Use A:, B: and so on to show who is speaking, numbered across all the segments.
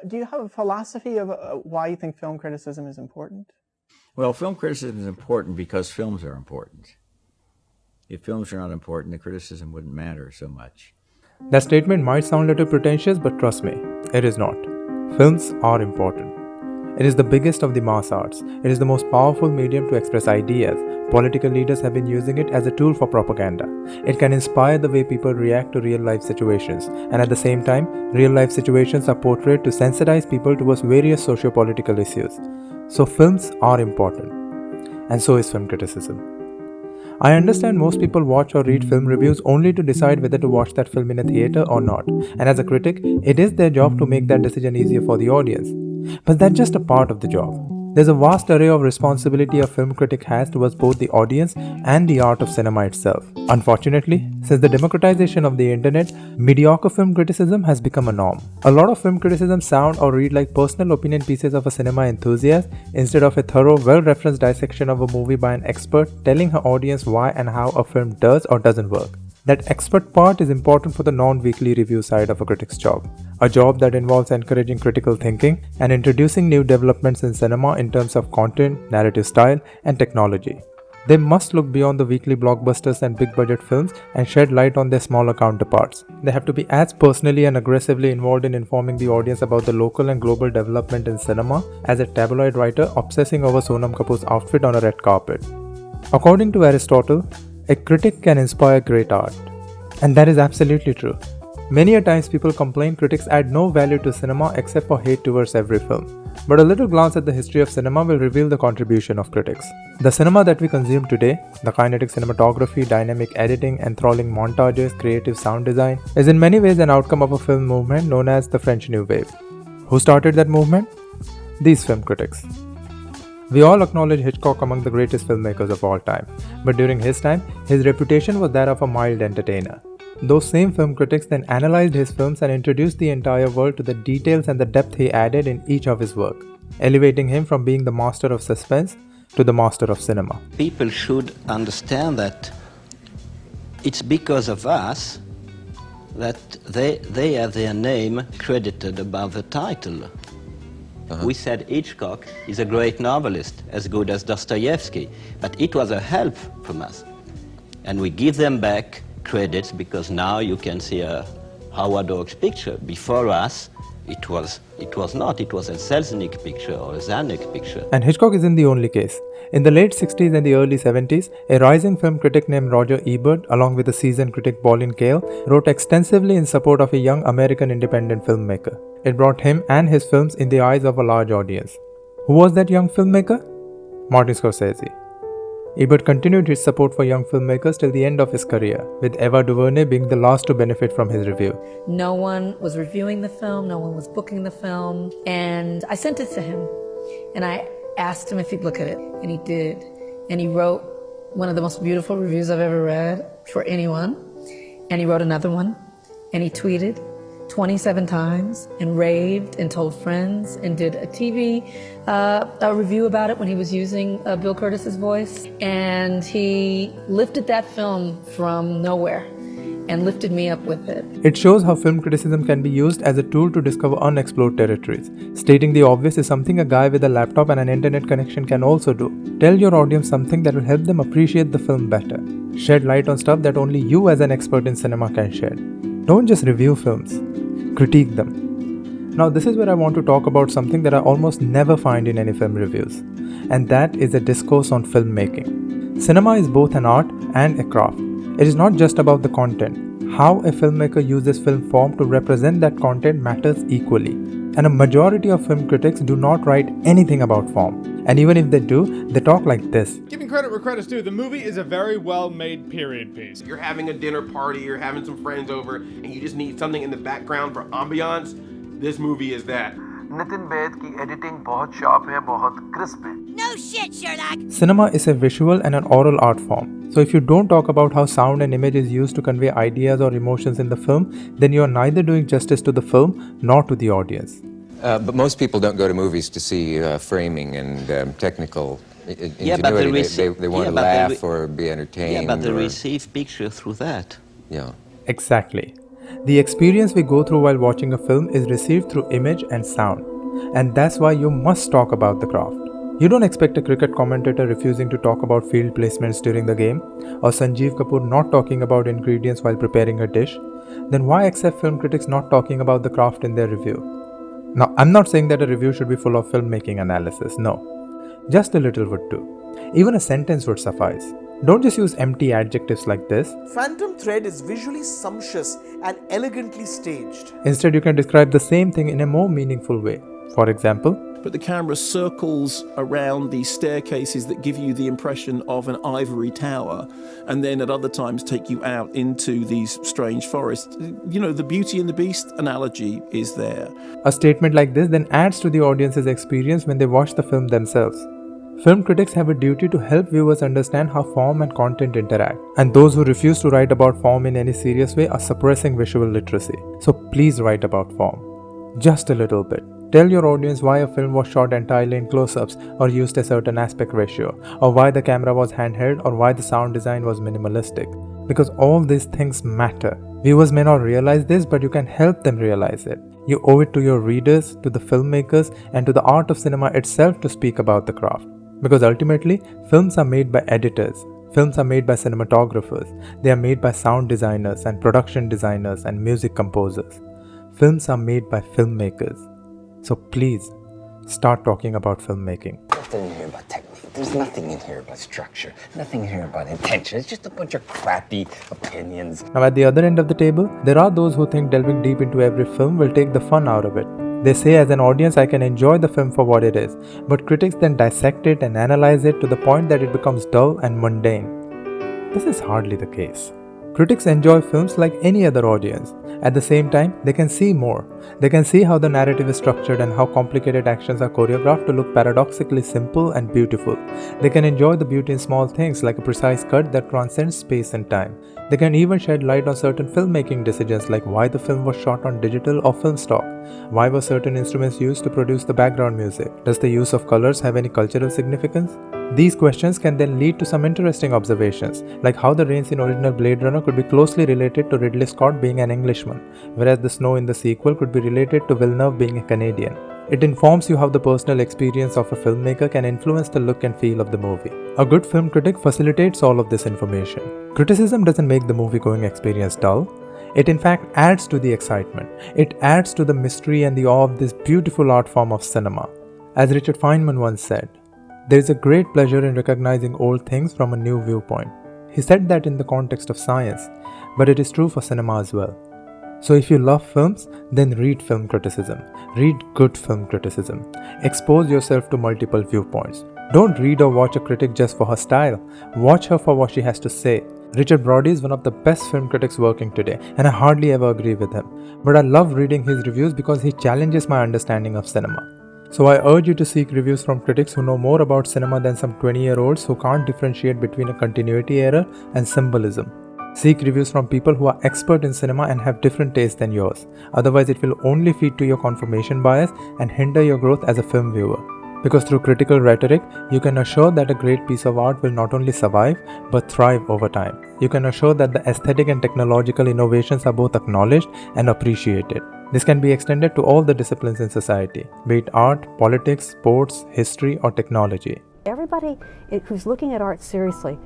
A: Do you have a philosophy of why you think film criticism is important?
B: Well, film criticism is important because films are important. If films are not important, the criticism wouldn't matter so much.
C: That statement might sound a little pretentious, but trust me, it is not. Films are important. It is the biggest of the mass arts. It is the most powerful medium to express ideas. Political leaders have been using it as a tool for propaganda. It can inspire the way people react to real-life situations, and at the same time, real-life situations are portrayed to sensitize people towards various socio-political issues. So films are important, and so is film criticism. I understand most people watch or read film reviews only to decide whether to watch that film in a theater or not, and as a critic, it is their job to make that decision easier for the audience. But that's just a part of the job. There's a vast array of responsibility a film critic has towards both the audience and the art of cinema itself. Unfortunately, since the democratization of the internet, mediocre film criticism has become a norm. A lot of film criticism sound or read like personal opinion pieces of a cinema enthusiast instead of a thorough, well-referenced dissection of a movie by an expert telling her audience why and how a film does or doesn't work. That expert part is important for the non-weekly review side of a critic's job. A job that involves encouraging critical thinking and introducing new developments in cinema in terms of content, narrative style, and technology. They must look beyond the weekly blockbusters and big-budget films and shed light on their smaller counterparts. They have to be as personally and aggressively involved in informing the audience about the local and global development in cinema as a tabloid writer obsessing over Sonam Kapoor's outfit on a red carpet. According to Aristotle, a critic can inspire great art. And that is absolutely true. Many a times people complain critics add no value to cinema except for hate towards every film. But a little glance at the history of cinema will reveal the contribution of critics. The cinema that we consume today, the kinetic cinematography, dynamic editing, enthralling montages, creative sound design, is in many ways an outcome of a film movement known as the French New Wave. Who started that movement? These film critics. We all acknowledge Hitchcock among the greatest filmmakers of all time, but during his time, his reputation was that of a mild entertainer. Those same film critics then analyzed his films and introduced the entire world to the details and the depth he added in each of his work, elevating him from being the master of suspense to the master of cinema.
D: People should understand that it's because of us that they have their name credited above the title. We said Hitchcock is a great novelist, as good as Dostoevsky, but it was a help from us. And we give them back credits because now you can see a Howard Hawks picture. Before us, it was not. It was a Selznick picture or a Zanuck picture.
C: And Hitchcock isn't the only case. In the late 60s and the early 70s, a rising film critic named Roger Ebert, along with a seasoned critic Pauline Kael, wrote extensively in support of a young American independent filmmaker. It brought him and his films in the eyes of a large audience. Who was that young filmmaker? Martin Scorsese. Ebert continued his support for young filmmakers till the end of his career, with Ava DuVernay being the last to benefit from his review.
E: No one was reviewing the film, no one was booking the film, and I sent it to him, and I asked him if he'd look at it, and he did. And he wrote one of the most beautiful reviews I've ever read for anyone, and he wrote another one, and he tweeted 27 times and raved and told friends and did a TV a review about it when he was using Bill Curtis's voice. And he lifted that film from nowhere and lifted me up with it.
C: It shows how film criticism can be used as a tool to discover unexplored territories. Stating the obvious is something a guy with a laptop and an internet connection can also do. Tell your audience something that will help them appreciate the film better. Shed light on stuff that only you as an expert in cinema can shed. Don't just review films. Critique them. Now this is where I want to talk about something that I almost never find in any film reviews, and that is a discourse on filmmaking. Cinema is both an art and a craft. It is not just about the content. How a filmmaker uses film form to represent that content matters equally. And a majority of film critics do not write anything about form. And even if they do, they talk like this.
F: Giving credit where credit's due, the movie is a very well-made period piece.
G: You're having a dinner party, you're having some friends over, and you just need something in the background for ambiance. This movie is that.
H: Nitin बेद की editing बहुत sharp है, बहुत crisp है.
I: No shit, Sherlock!
C: Cinema is a visual and an oral art form. So if you don't talk about how sound and image is used to convey ideas or emotions in the film, then you are neither doing justice to the film nor to the audience.
J: But most people don't go to movies to see framing and technical ingenuity.
D: Yeah, but
J: they want to laugh or be entertained.
D: Yeah, but they receive picture through that.
J: Yeah.
C: Exactly. The experience we go through while watching a film is received through image and sound, and that's why you must talk about the craft. You don't expect a cricket commentator refusing to talk about field placements during the game, or Sanjeev Kapoor not talking about ingredients while preparing a dish. Then why accept film critics not talking about the craft in their review? Now, I'm not saying that a review should be full of filmmaking analysis, no. Just a little would do. Even a sentence would suffice. Don't just use empty adjectives like this.
I: Phantom Thread is visually sumptuous and elegantly staged.
C: Instead, you can describe the same thing in a more meaningful way. For example,
K: but the camera circles around these staircases that give you the impression of an ivory tower, and then at other times take you out into these strange forests. You know, the Beauty and the Beast analogy is there.
C: A statement like this then adds to the audience's experience when they watch the film themselves. Film critics have a duty to help viewers understand how form and content interact, and those who refuse to write about form in any serious way are suppressing visual literacy. So please write about form. Just a little bit. Tell your audience why a film was shot entirely in close-ups or used a certain aspect ratio, or why the camera was handheld, or why the sound design was minimalistic. Because all these things matter. Viewers may not realize this, but you can help them realize it. You owe it to your readers, to the filmmakers, and to the art of cinema itself to speak about the craft. Because ultimately, films are made by editors. Films are made by cinematographers. They are made by sound designers and production designers and music composers. Films are made by filmmakers. So please, start talking about filmmaking.
L: Nothing in here about technique. There's nothing in here about structure. Nothing in here about intention. It's just a bunch of crappy opinions.
C: Now at the other end of the table, there are those who think delving deep into every film will take the fun out of it. They say as an audience I can enjoy the film for what it is, but critics then dissect it and analyze it to the point that it becomes dull and mundane. This is hardly the case. Critics enjoy films like any other audience. At the same time, they can see more. They can see how the narrative is structured and how complicated actions are choreographed to look paradoxically simple and beautiful. They can enjoy the beauty in small things like a precise cut that transcends space and time. They can even shed light on certain filmmaking decisions like why the film was shot on digital or film stock. Why were certain instruments used to produce the background music? Does the use of colors have any cultural significance? These questions can then lead to some interesting observations, like how the rains in original Blade Runner could be closely related to Ridley Scott being an Englishman, whereas the snow in the sequel could be related to Villeneuve being a Canadian. It informs you how the personal experience of a filmmaker can influence the look and feel of the movie. A good film critic facilitates all of this information. Criticism doesn't make the movie-going experience dull. It in fact adds to the excitement. It adds to the mystery and the awe of this beautiful art form of cinema. As Richard Feynman once said, there is a great pleasure in recognizing old things from a new viewpoint. He said that in the context of science, but it is true for cinema as well. So if you love films, then read film criticism. Read good film criticism. Expose yourself to multiple viewpoints. Don't read or watch a critic just for her style. Watch her for what she has to say. Richard Brody is one of the best film critics working today, and I hardly ever agree with him. But I love reading his reviews because he challenges my understanding of cinema. So I urge you to seek reviews from critics who know more about cinema than some 20-year-olds who can't differentiate between a continuity error and symbolism. Seek reviews from people who are expert in cinema and have different tastes than yours. Otherwise, it will only feed to your confirmation bias and hinder your growth as a film viewer. Because through critical rhetoric, you can assure that a great piece of art will not only survive, but thrive over time. You can assure that the aesthetic and technological innovations are both acknowledged and appreciated. This can be extended to all the disciplines in society, be it art, politics, sports, history, or technology.
M: Everybody who's looking at art seriously,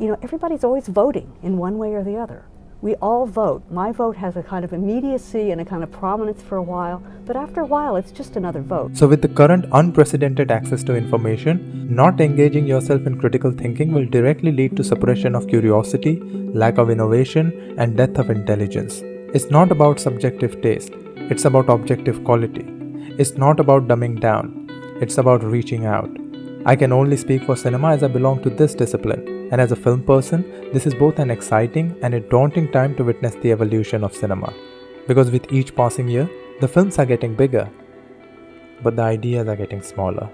M: everybody's always voting in one way or the other. We all vote. My vote has a kind of immediacy and a kind of prominence for a while, but after a while it's just another vote.
C: So with the current unprecedented access to information, not engaging yourself in critical thinking will directly lead to suppression of curiosity, lack of innovation, and death of intelligence. It's not about subjective taste, it's about objective quality. It's not about dumbing down, it's about reaching out. I can only speak for cinema as I belong to this discipline, and as a film person, this is both an exciting and a daunting time to witness the evolution of cinema. Because with each passing year, the films are getting bigger, but the ideas are getting smaller.